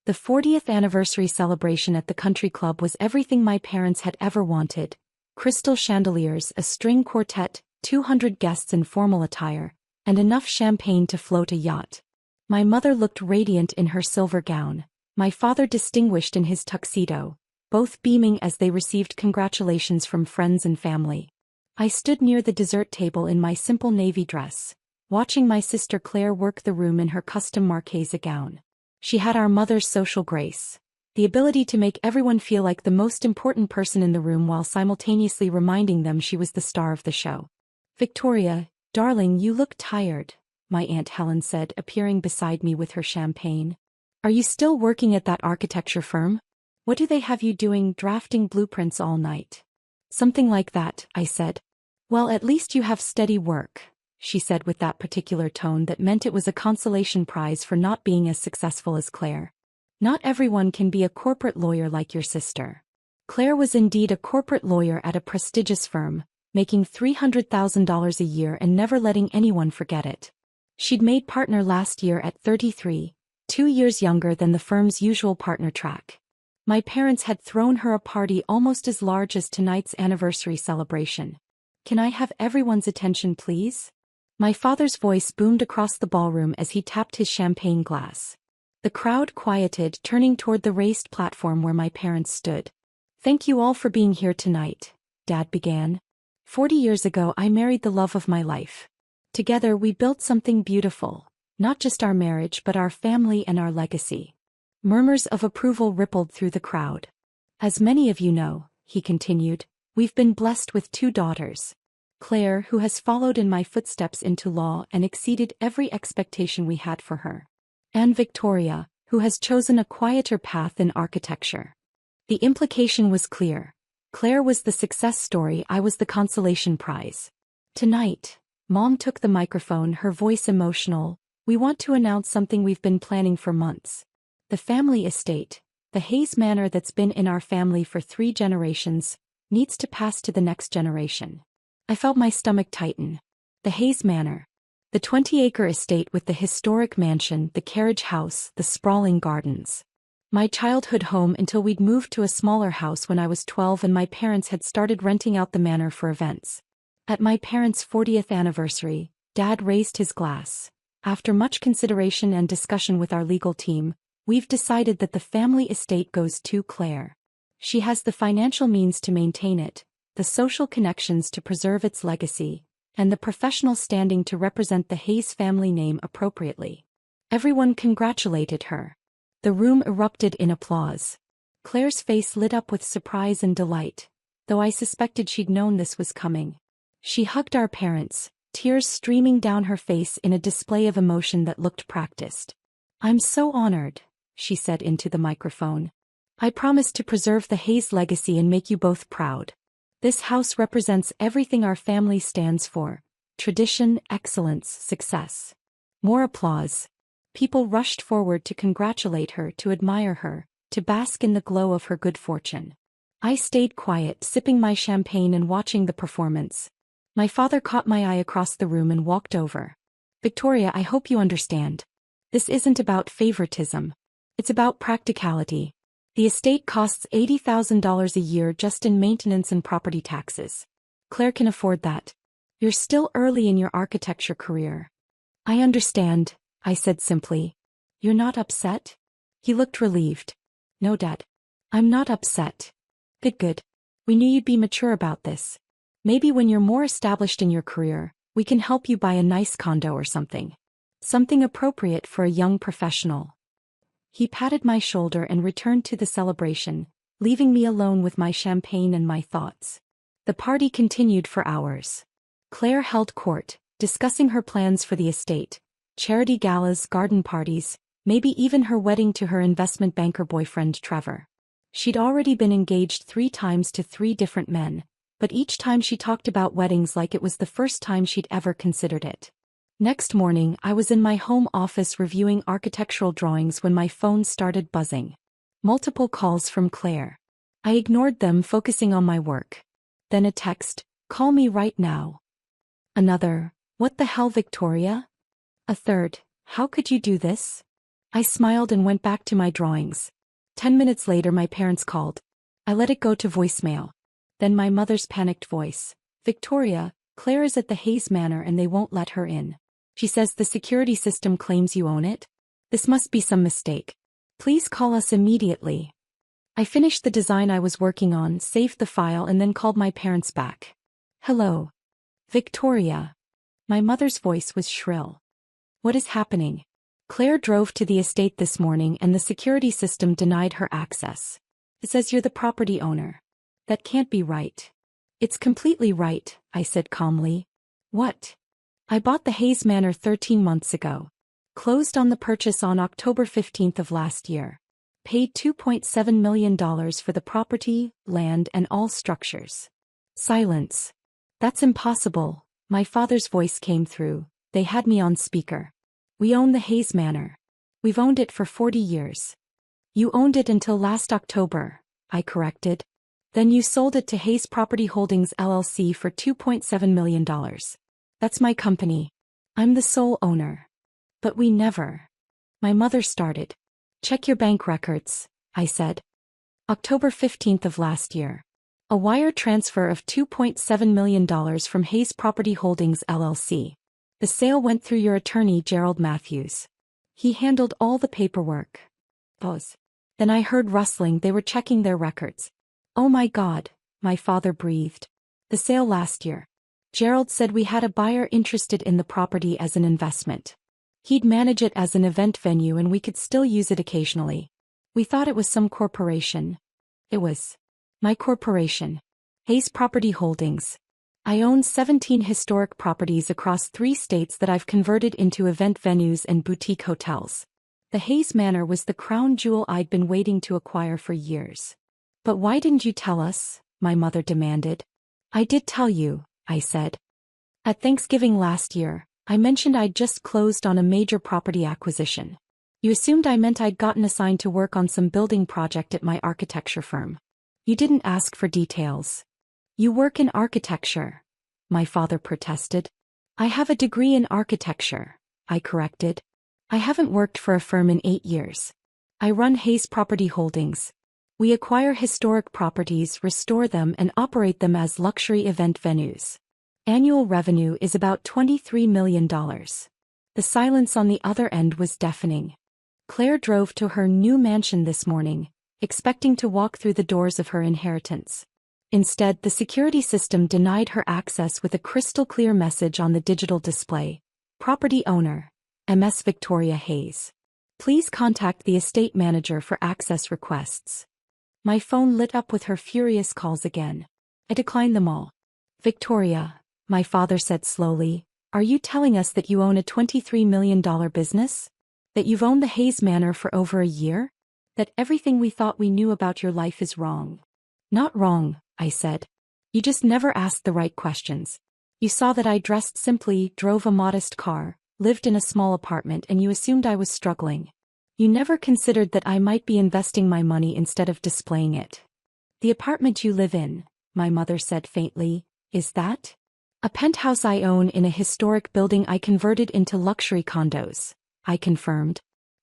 The 40th anniversary celebration at the country club was everything my parents had ever wanted. Crystal chandeliers, a string quartet, 200 guests in formal attire, and enough champagne to float a yacht. My mother looked radiant in her silver gown, my father distinguished in his tuxedo, both beaming as they received congratulations from friends and family. I stood near the dessert table in my simple navy dress, watching my sister Claire work the room in her custom Marchesa gown. She had our mother's social grace, the ability to make everyone feel like the most important person in the room while simultaneously reminding them she was the star of the show. "Victoria, darling, you look tired," my Aunt Helen said, appearing beside me with her champagne. "Are you still working at that architecture firm? What do they have you doing, drafting blueprints all night?" "Something like that," I said. "Well, at least you have steady work," she said with that particular tone that meant it was a consolation prize for not being as successful as Claire. "Not everyone can be a corporate lawyer like your sister." Claire was indeed a corporate lawyer at a prestigious firm, making $300,000 a year and never letting anyone forget it. She'd made partner last year at 33, 2 years younger than the firm's usual partner track. My parents had thrown her a party almost as large as tonight's anniversary celebration. "Can I have everyone's attention, please?" My father's voice boomed across the ballroom as he tapped his champagne glass. The crowd quieted, turning toward the raised platform where my parents stood. "Thank you all for being here tonight," Dad began. 40 years ago I married the love of my life. Together we built something beautiful, not just our marriage but our family and our legacy." Murmurs of approval rippled through the crowd. "As many of you know," he continued, "we've been blessed with 2 daughters. Claire, who has followed in my footsteps into law and exceeded every expectation we had for her. And Victoria, who has chosen a quieter path in architecture." The implication was clear. Claire was the success story, I was the consolation prize. "Tonight," Mom took the microphone, her voice emotional, "we want to announce something we've been planning for months. The family estate, the Hayes Manor that's been in our family for 3 generations, needs to pass to the next generation." I felt my stomach tighten. The Hayes Manor. The 20-acre estate with the historic mansion, the carriage house, the sprawling gardens. My childhood home until we'd moved to a smaller house when I was 12 and my parents had started renting out the manor for events. At my parents' 40th anniversary, Dad raised his glass. "After much consideration and discussion with our legal team, we've decided that the family estate goes to Claire. She has the financial means to maintain it, the social connections to preserve its legacy, and the professional standing to represent the Hayes family name appropriately." Everyone congratulated her. The room erupted in applause. Claire's face lit up with surprise and delight, though I suspected she'd known this was coming. She hugged our parents, tears streaming down her face in a display of emotion that looked practiced. "I'm so honored," she said into the microphone. "I promise to preserve the Hayes legacy and make you both proud. This house represents everything our family stands for: tradition, excellence, success." More applause. People rushed forward to congratulate her, to admire her, to bask in the glow of her good fortune. I stayed quiet, sipping my champagne and watching the performance. My father caught my eye across the room and walked over. "Victoria, I hope you understand. This isn't about favoritism. It's about practicality. The estate costs $80,000 a year just in maintenance and property taxes. Claire can afford that. You're still early in your architecture career." "I understand," I said simply. "You're not upset?" He looked relieved. "No, Dad. I'm not upset." Good. We knew you'd be mature about this. Maybe when you're more established in your career, we can help you buy a nice condo or something. Something appropriate for a young professional." He patted my shoulder and returned to the celebration, leaving me alone with my champagne and my thoughts. The party continued for hours. Claire held court, discussing her plans for the estate, charity galas, garden parties, maybe even her wedding to her investment banker boyfriend Trevor. She'd already been engaged 3 times to 3 different men, but each time she talked about weddings like it was the first time she'd ever considered it. Next morning, I was in my home office reviewing architectural drawings when my phone started buzzing. Multiple calls from Claire. I ignored them, focusing on my work. Then a text, "Call me right now." Another, "What the hell, Victoria?" A third, "How could you do this?" I smiled and went back to my drawings. 10 minutes later my parents called. I let it go to voicemail. Then my mother's panicked voice. Victoria, Claire is at the Hayes Manor and they won't let her in. She says the security system claims you own it. This must be some mistake. Please call us immediately. I finished the design I was working on, saved the file and then called my parents back. Hello. Victoria. My mother's voice was shrill. What is happening? Claire drove to the estate this morning and the security system denied her access. It says you're the property owner. That can't be right. It's completely right, I said calmly. What? I bought the Hayes Manor 13 months ago. Closed on the purchase on October 15th of last year. Paid $2.7 million for the property, land and all structures. Silence. That's impossible. My father's voice came through. They had me on speaker. We own the Hayes Manor. We've owned it for 40 years. You owned it until last October, I corrected. Then you sold it to Hayes Property Holdings LLC for $2.7 million. That's my company. I'm the sole owner. But we never. My mother started. Check your bank records, I said. October 15th of last year. A wire transfer of $2.7 million from Hayes Property Holdings LLC. The sale went through your attorney Gerald Matthews. He handled all the paperwork. Pause. Then I heard rustling. They were checking their records. Oh my God, my father breathed. The sale last year. Gerald said we had a buyer interested in the property as an investment. He'd manage it as an event venue and we could still use it occasionally. We thought it was some corporation. It was my corporation. Hayes Property Holdings. I own 17 historic properties across 3 states that I've converted into event venues and boutique hotels. The Hayes Manor was the crown jewel I'd been waiting to acquire for years. But why didn't you tell us? My mother demanded. I did tell you, I said. At Thanksgiving last year, I mentioned I'd just closed on a major property acquisition. You assumed I meant I'd gotten assigned to work on some building project at my architecture firm. You didn't ask for details. You work in architecture, my father protested. I have a degree in architecture, I corrected. I haven't worked for a firm in 8 years. I run Hayes Property Holdings. We acquire historic properties, restore them and operate them as luxury event venues. Annual revenue is about $23 million. The silence on the other end was deafening. Claire drove to her new mansion this morning, expecting to walk through the doors of her inheritance. Instead, the security system denied her access with a crystal-clear message on the digital display. Property owner, MS Victoria Hayes. Please contact the estate manager for access requests. My phone lit up with her furious calls again. I declined them all. Victoria, my father said slowly, are you telling us that you own a $23 million business? That you've owned the Hayes Manor for over a year? That everything we thought we knew about your life is wrong? Not wrong, I said. You just never asked the right questions. You saw that I dressed simply, drove a modest car, lived in a small apartment and you assumed I was struggling. You never considered that I might be investing my money instead of displaying it. The apartment you live in, my mother said faintly, is that? A penthouse I own in a historic building I converted into luxury condos, I confirmed.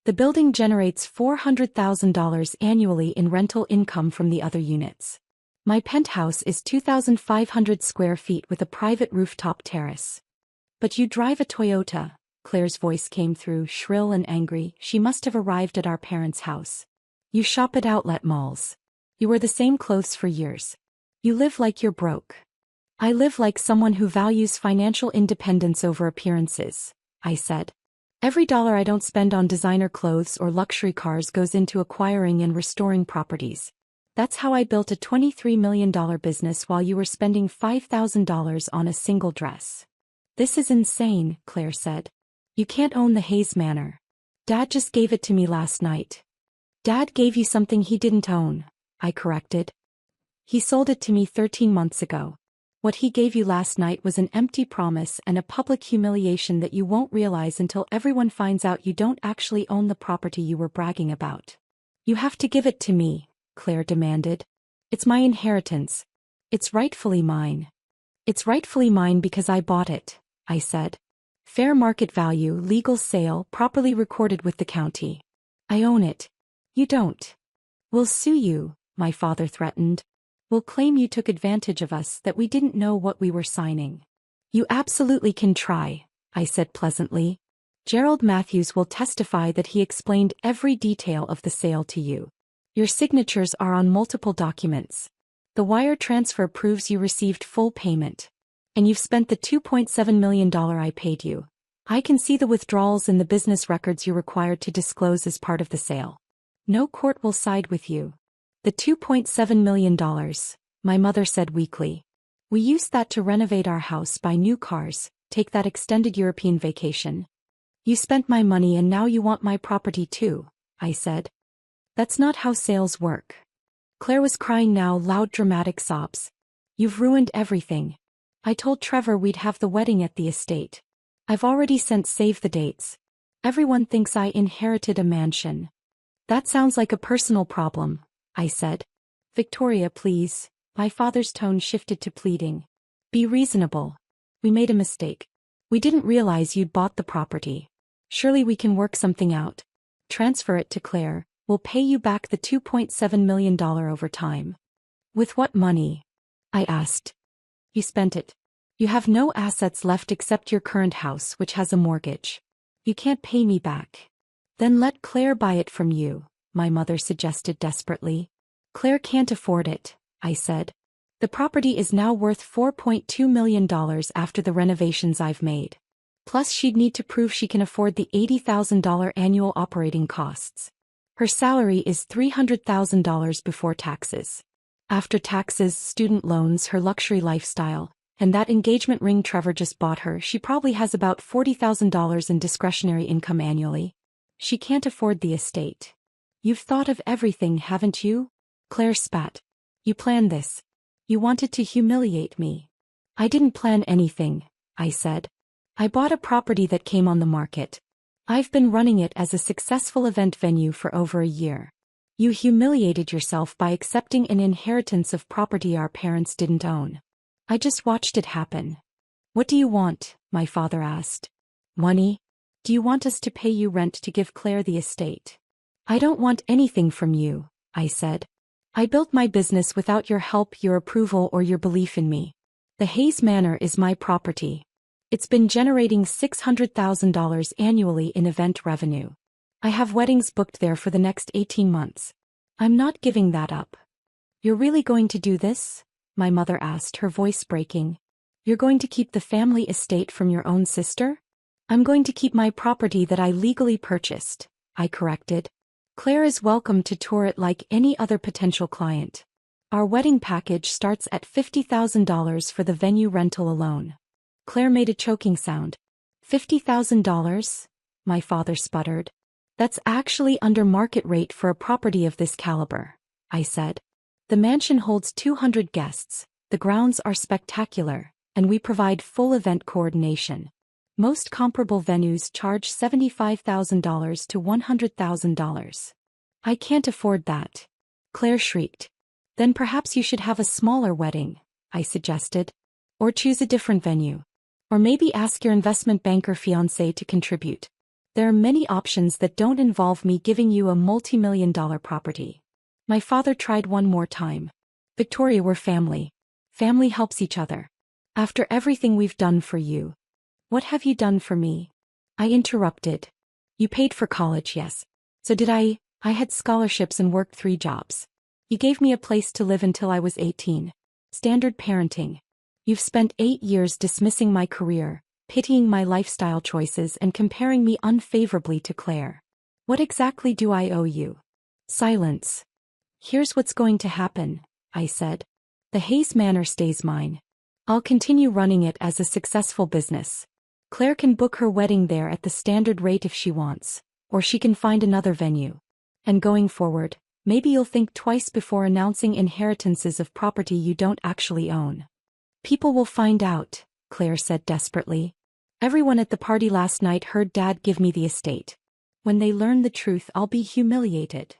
The building generates $400,000 annually in rental income from the other units. My penthouse is 2,500 square feet with a private rooftop terrace. But you drive a Toyota. Claire's voice came through, shrill and angry. She must have arrived at our parents' house. You shop at outlet malls. You wear the same clothes for years. You live like you're broke. I live like someone who values financial independence over appearances, I said. Every dollar I don't spend on designer clothes or luxury cars goes into acquiring and restoring properties. That's how I built a $23 million business while you were spending $5,000 on a single dress. This is insane, Claire said. You can't own the Hayes Manor. Dad just gave it to me last night. Dad gave you something he didn't own, I corrected. He sold it to me 13 months ago. What he gave you last night was an empty promise and a public humiliation that you won't realize until everyone finds out you don't actually own the property you were bragging about. You have to give it to me, Claire demanded. It's my inheritance. It's rightfully mine. It's rightfully mine because I bought it, I said. Fair market value, legal sale, properly recorded with the county. I own it. You don't. We'll sue you, my father threatened. We'll claim you took advantage of us, that we didn't know what we were signing. You absolutely can try, I said pleasantly. Gerald Matthews will testify that he explained every detail of the sale to you. Your signatures are on multiple documents. The wire transfer proves you received full payment. And you've spent the $2.7 million I paid you. I can see the withdrawals in the business records you required to disclose as part of the sale. No court will side with you. The $2.7 million, my mother said weakly. We used that to renovate our house, buy new cars, take that extended European vacation. You spent my money and now you want my property too, I said. That's not how sales work. Claire was crying now, loud dramatic sobs. You've ruined everything. I told Trevor we'd have the wedding at the estate. I've already sent save the dates. Everyone thinks I inherited a mansion. That sounds like a personal problem, I said. Victoria, please. My father's tone shifted to pleading. Be reasonable. We made a mistake. We didn't realize you'd bought the property. Surely we can work something out. Transfer it to Claire. We'll pay you back the $2.7 million over time. With what money? I asked. You spent it. You have no assets left except your current house, which has a mortgage. You can't pay me back. Then let Claire buy it from you, my mother suggested desperately. Claire can't afford it, I said. The property is now worth $4.2 million after the renovations I've made. Plus she'd need to prove she can afford the $80,000 annual operating costs. Her salary is $300,000 before taxes. After taxes, student loans, her luxury lifestyle, and that engagement ring Trevor just bought her, she probably has about $40,000 in discretionary income annually. She can't afford the estate. You've thought of everything, haven't you? Claire spat. You planned this. You wanted to humiliate me. I didn't plan anything, I said. I bought a property that came on the market. I've been running it as a successful event venue for over a year. You humiliated yourself by accepting an inheritance of property our parents didn't own. I just watched it happen. What do you want? My father asked. Money? Do you want us to pay you rent to give Claire the estate? I don't want anything from you, I said. I built my business without your help, your approval, or your belief in me. The Hayes Manor is my property. It's been generating $600,000 annually in event revenue. I have weddings booked there for the next 18 months. I'm not giving that up. You're really going to do this? My mother asked, her voice breaking. You're going to keep the family estate from your own sister? I'm going to keep my property that I legally purchased, I corrected. Claire is welcome to tour it like any other potential client. Our wedding package starts at $50,000 for the venue rental alone. Claire made a choking sound. $50,000? My father sputtered. That's actually under market rate for a property of this caliber, I said. The mansion holds 200 guests, the grounds are spectacular, and we provide full event coordination. Most comparable venues charge $75,000 to $100,000. I can't afford that. Claire shrieked. Then perhaps you should have a smaller wedding, I suggested. Or choose a different venue. Or maybe ask your investment banker fiancé to contribute. There are many options that don't involve me giving you a multi-million-dollar property. My father tried one more time. Victoria, we're family. Family helps each other. After everything we've done for you. What have you done for me? I interrupted. You paid for college, yes. So did I. I had scholarships and worked 3 jobs. You gave me a place to live until I was 18. Standard parenting. You've spent 8 years dismissing my career, pitying my lifestyle choices, and comparing me unfavorably to Claire. What exactly do I owe you? Silence. Here's what's going to happen, I said. The Hayes Manor stays mine. I'll continue running it as a successful business. Claire can book her wedding there at the standard rate if she wants, or she can find another venue. And going forward, maybe you'll think twice before announcing inheritances of property you don't actually own. People will find out, Claire said desperately. Everyone at the party last night heard Dad give me the estate. When they learn the truth, I'll be humiliated.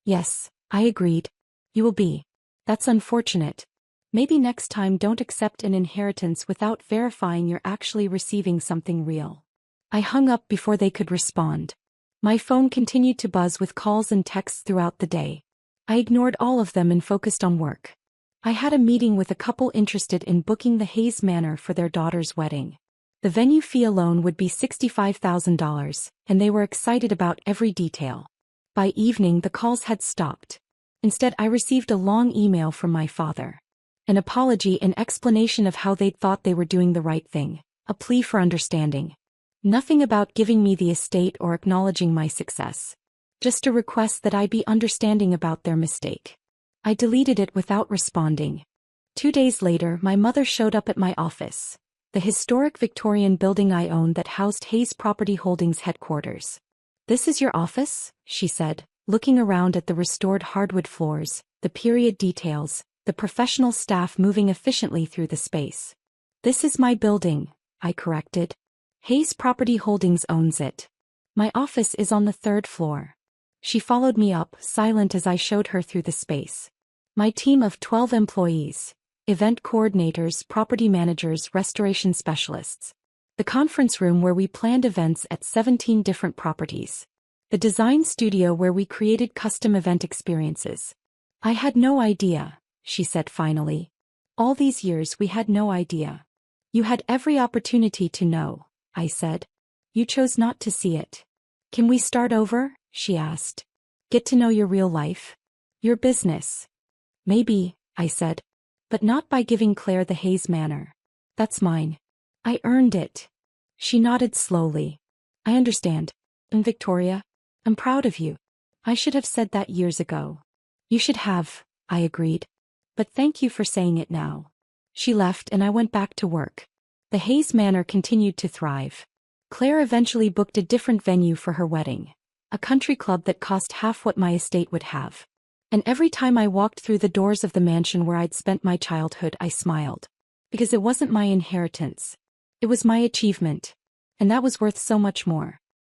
Yes, I agreed. You will be. That's unfortunate. Maybe next time don't accept an inheritance without verifying you're actually receiving something real. I hung up before they could respond. My phone continued to buzz with calls and texts throughout the day. I ignored all of them and focused on work. I had a meeting with a couple interested in booking the Hayes Manor for their daughter's wedding. The venue fee alone would be $65,000, and they were excited about every detail. By evening, the calls had stopped. Instead, I received a long email from my father. An apology and explanation of how they'd thought they were doing the right thing, a plea for understanding. Nothing about giving me the estate or acknowledging my success. Just a request that I be understanding about their mistake. I deleted it without responding. 2 days later, my mother showed up at my office, the historic Victorian building I owned that housed Hayes Property Holdings headquarters. "This is your office?" she said, looking around at the restored hardwood floors, the period details, the professional staff moving efficiently through the space. "This is my building," I corrected. "Hayes Property Holdings owns it. My office is on the 3rd floor." She followed me up, silent as I showed her through the space. My team of 12 employees, event coordinators, property managers, restoration specialists. The conference room where we planned events at 17 different properties. The design studio where we created custom event experiences. "I had no idea," she said finally. "All these years we had no idea." "You had every opportunity to know," I said. "You chose not to see it." "Can we start over?" she asked. "Get to know your real life? Your business?" "Maybe," I said. "But not by giving Claire the Hayes Manor. That's mine. I earned it." She nodded slowly. "I understand. And Victoria, I'm proud of you. I should have said that years ago." "You should have," I agreed. "But thank you for saying it now." She left and I went back to work. The Hayes Manor continued to thrive. Claire eventually booked a different venue for her wedding, a country club that cost half what my estate would have. And every time I walked through the doors of the mansion where I'd spent my childhood, I smiled. Because it wasn't my inheritance. It was my achievement. And that was worth so much more.